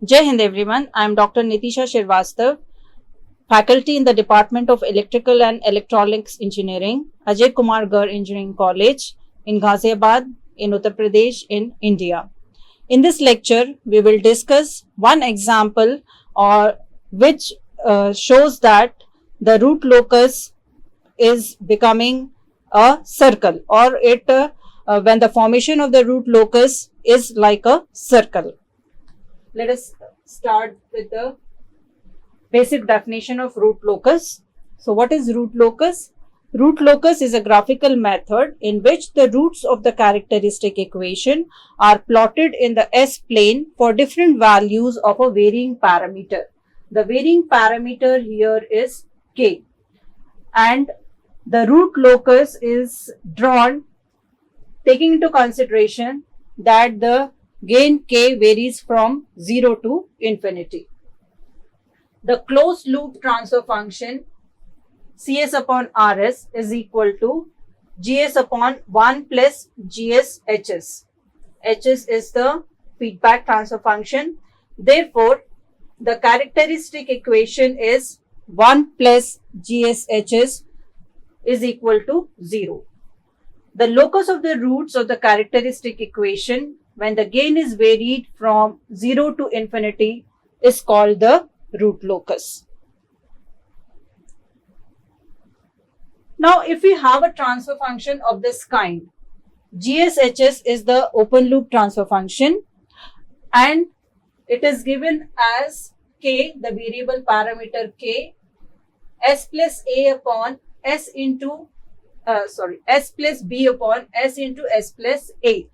Jai Hind everyone, I am Dr. Nitisha Shrivastava, faculty in the Department of Electrical and Electronics Engineering, Ajay Kumar Gar Engineering College in Ghaziabad in Uttar Pradesh in India. In this lecture, we will discuss one example which shows that the root locus is becoming a circle, or when the formation of the root locus is like a circle. Let us start with the basic definition of root locus. So what is root locus? Root locus is a graphical method in which the roots of the characteristic equation are plotted in the S-plane for different values of a varying parameter. The varying parameter here is k, and the root locus is drawn taking into consideration that the gain k varies from 0 to infinity. The closed loop transfer function Cs upon Rs is equal to Gs upon 1 plus Gs Hs. Hs is the feedback transfer function. Therefore, the characteristic equation is 1 plus Gs Hs is equal to 0. The locus of the roots of the characteristic equation when the gain is varied from 0 to infinity is called the root locus. Now, if we have a transfer function of this kind, GSHS is the open loop transfer function and it is given as k, the variable parameter k, s plus a upon s into s plus b upon s into s plus a.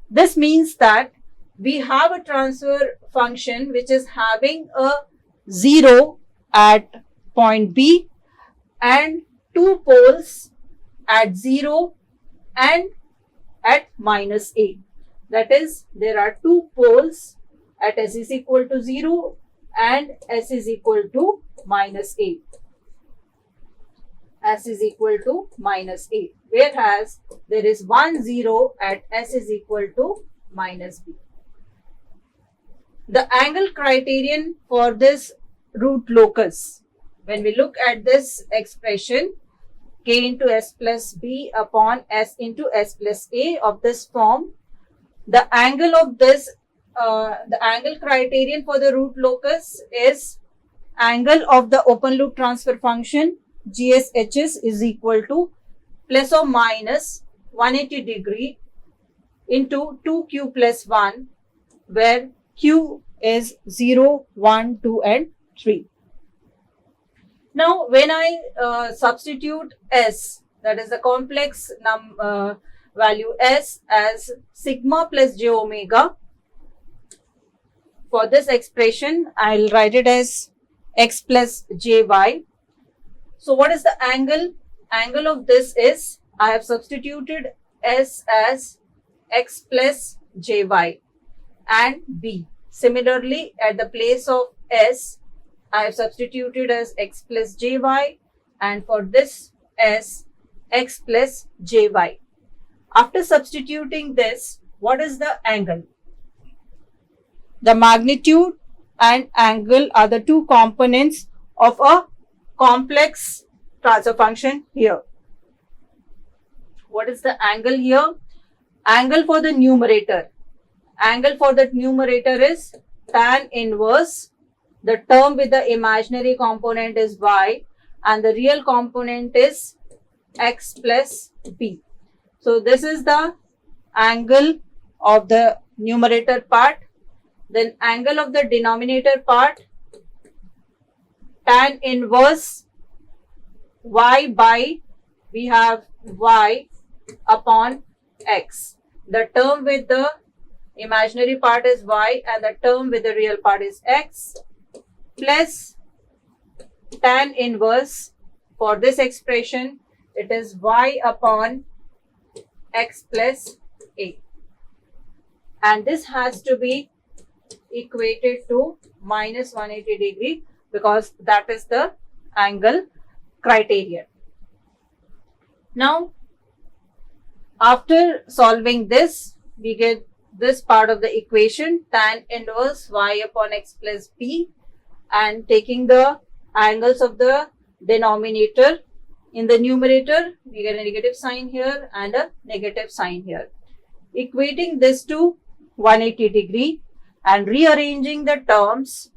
This means that we have a transfer function which is having a 0 at point B and two poles at 0 and at minus a. That is, there are two poles at s is equal to 0 and s is equal to minus a. S is equal to minus a, whereas there is 1 0 at s is equal to minus b. The angle criterion for this root locus, when we look at this expression, k into s plus b upon s into s plus a of this form, the angle of this, the angle criterion for the root locus is angle of the open loop transfer function GSHS is equal to plus or minus 180 degree into 2q plus 1, where q is 0, 1, 2 and 3. Now, when I substitute s, that is the complex value s, as sigma plus j omega, for this expression, I'll write it as x plus jy. So, what is the angle? Angle of this is, I have substituted s as x plus jy and b. Similarly, at the place of s, I have substituted as x plus jy, and for this s, x plus jy. After substituting this, what is the angle? The magnitude and angle are the two components of a complex transfer function here. What is the angle here? Angle for the numerator. Angle for the numerator is tan inverse. The term with the imaginary component is y and the real component is x plus b. So, this is the angle of the numerator part. Then angle of the denominator part, tan inverse y by, we have y upon x. The term with the imaginary part is y and the term with the real part is x, plus tan inverse, for this expression it is y upon x plus a, and this has to be equated to minus 180 degree because that is the angle criterion. Now, after solving this, we get this part of the equation, tan inverse y upon x plus b, and taking the angles of the denominator. In the numerator, we get a negative sign here and a negative sign here. Equating this to 180 degree and rearranging the terms,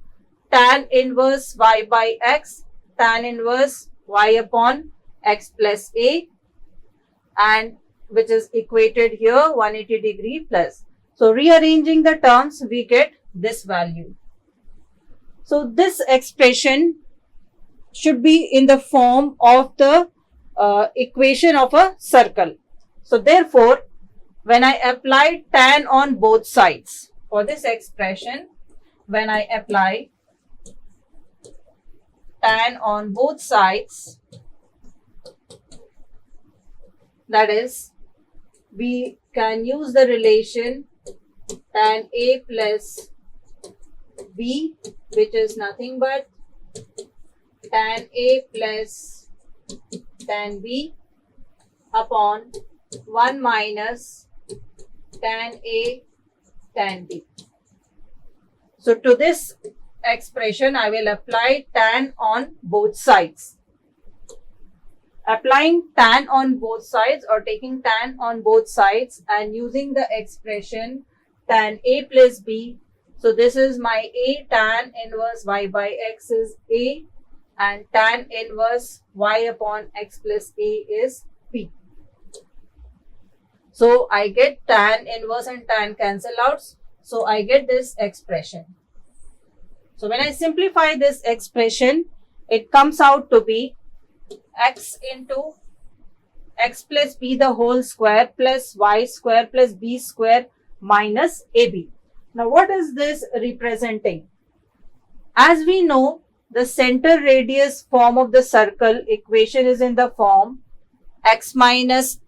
tan inverse y by x, tan inverse y upon x plus a, and which is equated here 180 degree plus. So rearranging the terms, we get this value. So this expression should be in the form of the equation of a circle. So therefore, when I apply tan on both sides for this expression, when I apply tan on both sides, that is, we can use the relation tan A plus B, which is nothing but tan A plus tan B upon 1 minus tan A tan B. So to this expression, I will apply tan on both sides. Applying tan on both sides or taking tan on both sides and using the expression tan A plus B. So this is my A, tan inverse y by x is A, and tan inverse y upon x plus A is B. So I get tan inverse and tan cancel out. So I get this expression. So when I simplify this expression, it comes out to be x into x plus b the whole square plus y square plus b square minus ab. Now what is this representing? As we know, the center radius form of the circle equation is in the form x minus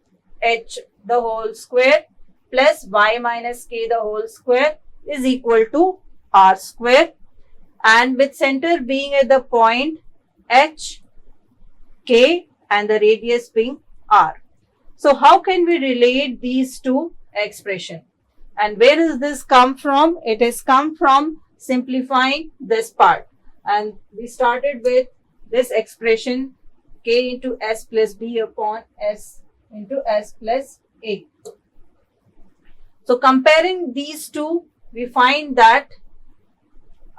h the whole square plus y minus k the whole square is equal to r square, and with center being at the point h, k and the radius being r. So how can we relate these two expressions? And where does this come from? It has come from simplifying this part. And we started with this expression k into s plus b upon s into s plus a. So comparing these two, we find that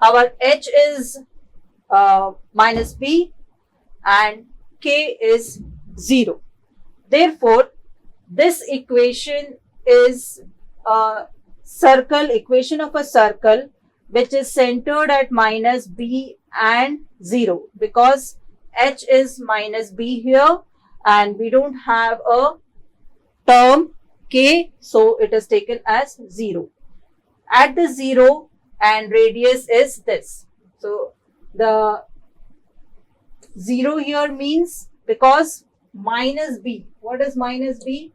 our h is minus b and k is 0. Therefore, this equation is a circle, equation of a circle which is centered at minus b and 0, because h is minus b here and we don't have a term k, so it is taken as 0. At the 0 and radius is this. So the 0 here means, because minus b, what is minus b?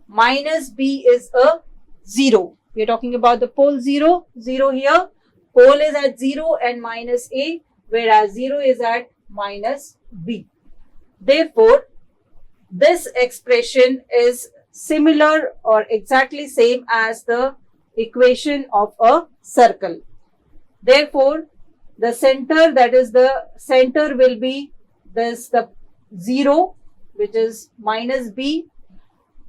Minus b is a 0. We are talking about the pole 0, 0 here. Pole is at 0 and minus a, whereas 0 is at minus b. Therefore, this expression is similar or exactly same as the equation of a circle. Therefore, the center, that is the center will be this, the 0, which is minus b,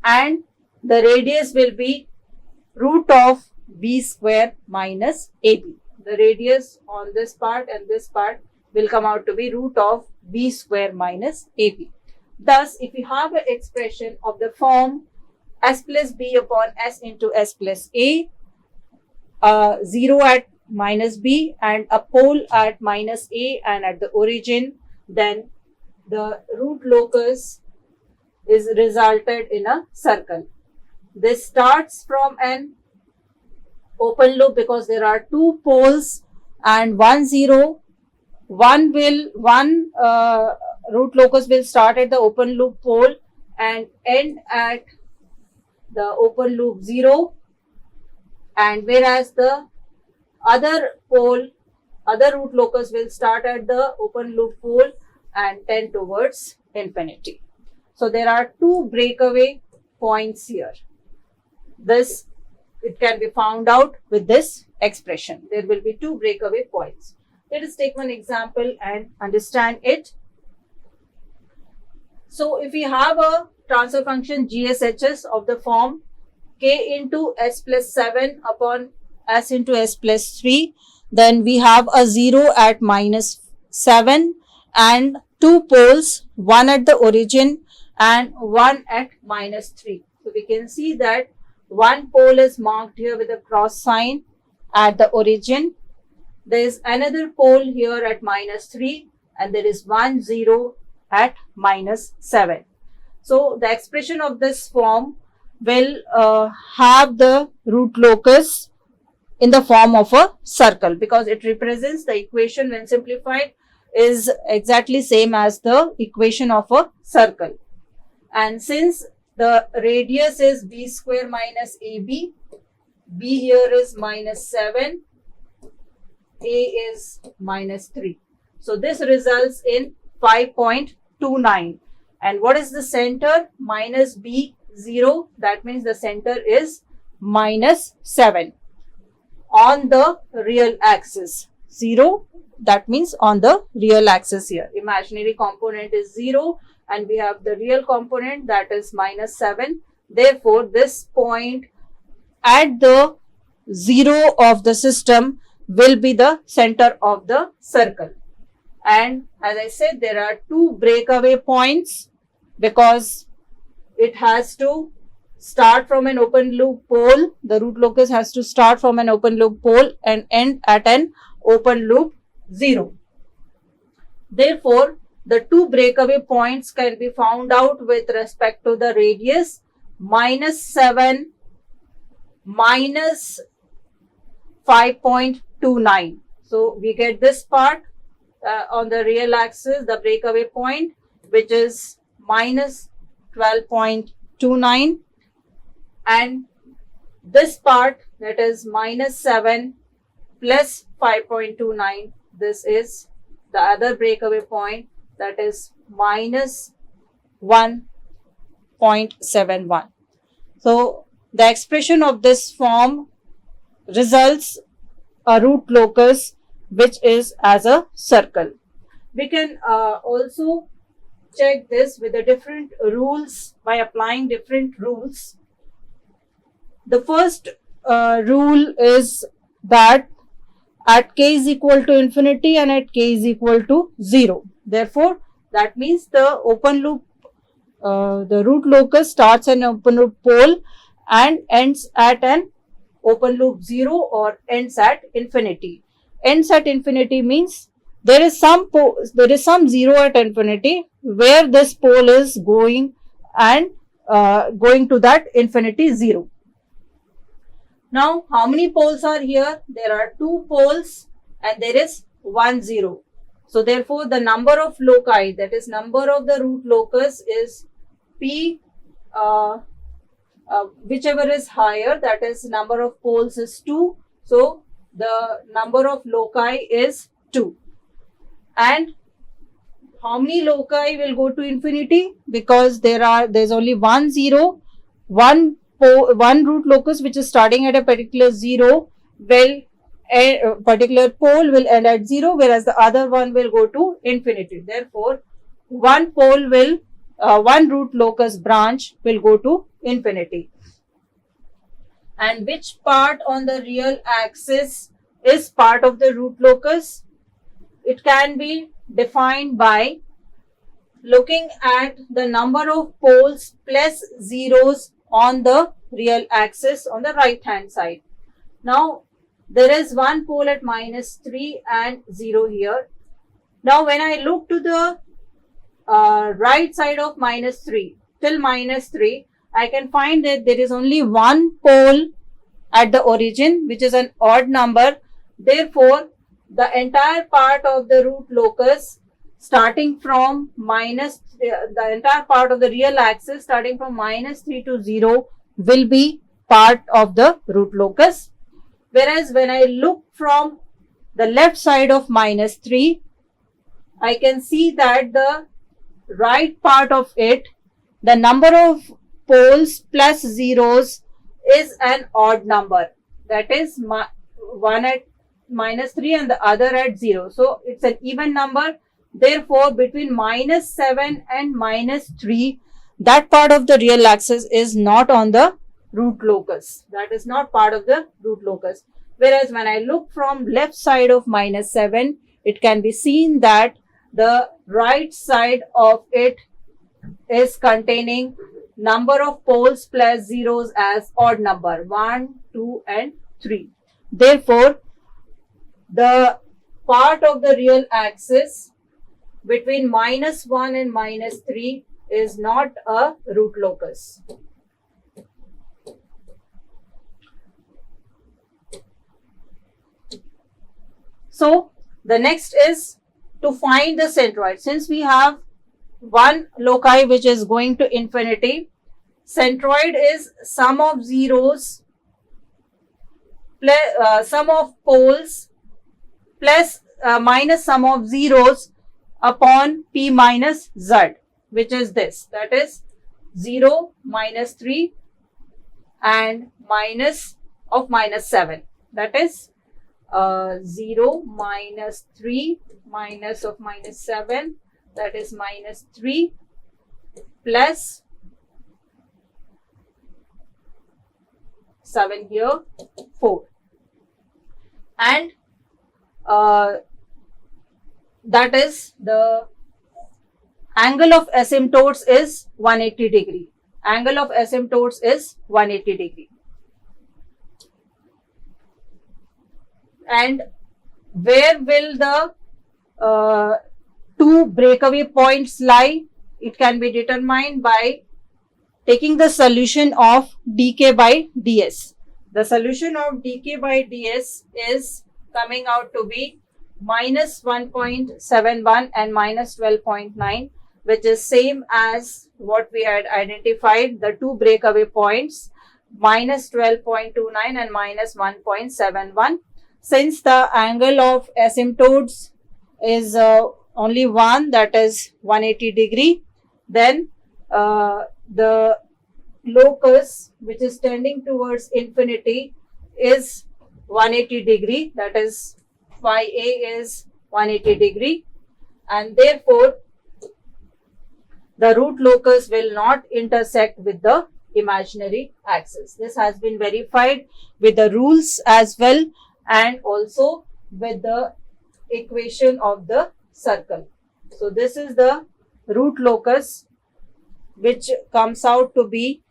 and the radius will be root of b square minus ab. The radius on this part and this part will come out to be root of b square minus ab. Thus, if you have an expression of the form s plus b upon s into s plus a, 0 at minus b and a pole at minus a and at the origin, then the root locus is resulted in a circle. This starts from an open loop because there are two poles and 1 0. One root locus will start at the open loop pole and end at the open loop 0, and whereas the other pole, other root locus will start at the open loop pole and tend towards infinity. So there are two breakaway points here. This it can be found out with this expression. There will be two breakaway points. Let us take one example and understand it. So if we have a transfer function GSHS of the form k into s plus 7 upon s into s plus 3, then we have a 0 at minus 7 and two poles, one at the origin and one at minus 3. So we can see that one pole is marked here with a cross sign at the origin. There is another pole here at minus 3 and there is 1 0 at minus 7. So the expression of this form will have the root locus in the form of a circle, because it represents the equation when simplified is exactly same as the equation of a circle. And since the radius is b square minus ab, b here is minus 7, a is minus 3. So this results in 5.29. And what is the center? Minus b 0. That means the center is minus 7 on the real axis. 0, that means on the real axis here. Imaginary component is 0 and we have the real component, that is minus 7. Therefore, this point at the 0 of the system will be the center of the circle. And as I said, there are two breakaway points because it has to start from an open loop pole. The root locus has to start from an open loop pole and end at an open loop 0. Therefore, the two breakaway points can be found out with respect to the radius minus 7 minus 5.29. So we get this part on the real axis, the breakaway point, which is minus 12.29, and this part, that is minus 7 plus 5.29, this is the other breakaway point, that is minus 1.71. So the expression of this form results a root locus which is as a circle. We can also check this with the different rules by applying different rules. The first rule is that at k is equal to infinity and at k is equal to 0. Therefore, that means the open loop, the root locus starts an open loop pole and ends at an open loop 0 or ends at infinity. Ends at infinity means there is some 0 at infinity where this pole is going and going to that infinity 0. Now, how many poles are here? There are two poles and there is 1 0. So therefore, the number of loci, that is number of the root locus, is p, whichever is higher, that is number of poles is 2. So the number of loci is 2. And how many loci will go to infinity? Because there's only 1 0, one root locus which is starting at a particular 0 will a particular pole will end at 0, whereas the other one will go to infinity. Therefore, one root locus branch will go to infinity. And which part on the real axis is part of the root locus? It can be defined by looking at the number of poles plus zeros on the real axis on the right hand side. Now, there is one pole at minus 3 and 0 here. Now, when I look to the right side of minus 3 till minus 3, I can find that there is only one pole at the origin, which is an odd number. Therefore, the entire part of the root locus starting from the entire part of the real axis starting from minus 3 to 0 will be part of the root locus. Whereas when I look from the left side of minus 3, I can see that the right part of it, the number of poles plus zeros is an odd number, that is one at -3 and the other at 0. So it's an even number. Therefore, between -7 and -3, that part of the real axis is not on the root locus. That is not part of the root locus. Whereas when I look from left side of -7, it can be seen that the right side of it is containing number of poles plus zeros as odd number 1, 2 and 3. Therefore, the part of the real axis between -1 and -3 is not a root locus. So the next is to find the centroid. Since we have one loci which is going to infinity, centroid is sum of zeros plus sum of poles plus minus sum of zeros upon p minus z, which is this, that is 0 minus 3 and minus of -7, that is 0 minus 3 minus of -7, that is -3 plus 7 here, 4, and that is the angle of asymptotes is 180 degree. Angle of asymptotes is 180 degree. And where will the two breakaway points lie? It can be determined by taking the solution of dk by ds. The solution of dk by ds is coming out to be -1.71 and -12.9, which is same as what we had identified, the two breakaway points, -12.29 and -1.71. Since the angle of asymptotes is only one, that is 180 degree, then the locus which is tending towards infinity is 180 degree, that is phi a is 180 degree, and therefore the root locus will not intersect with the imaginary axis. This has been verified with the rules as well, and also with the equation of the circle. So this is the root locus, which comes out to be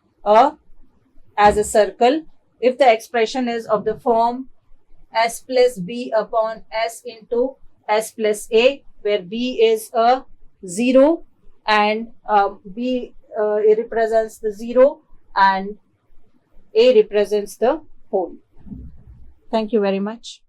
as a circle if the expression is of the form s plus b upon s into s plus a, where b is a 0 and b represents the 0 and a represents the whole. Thank you very much.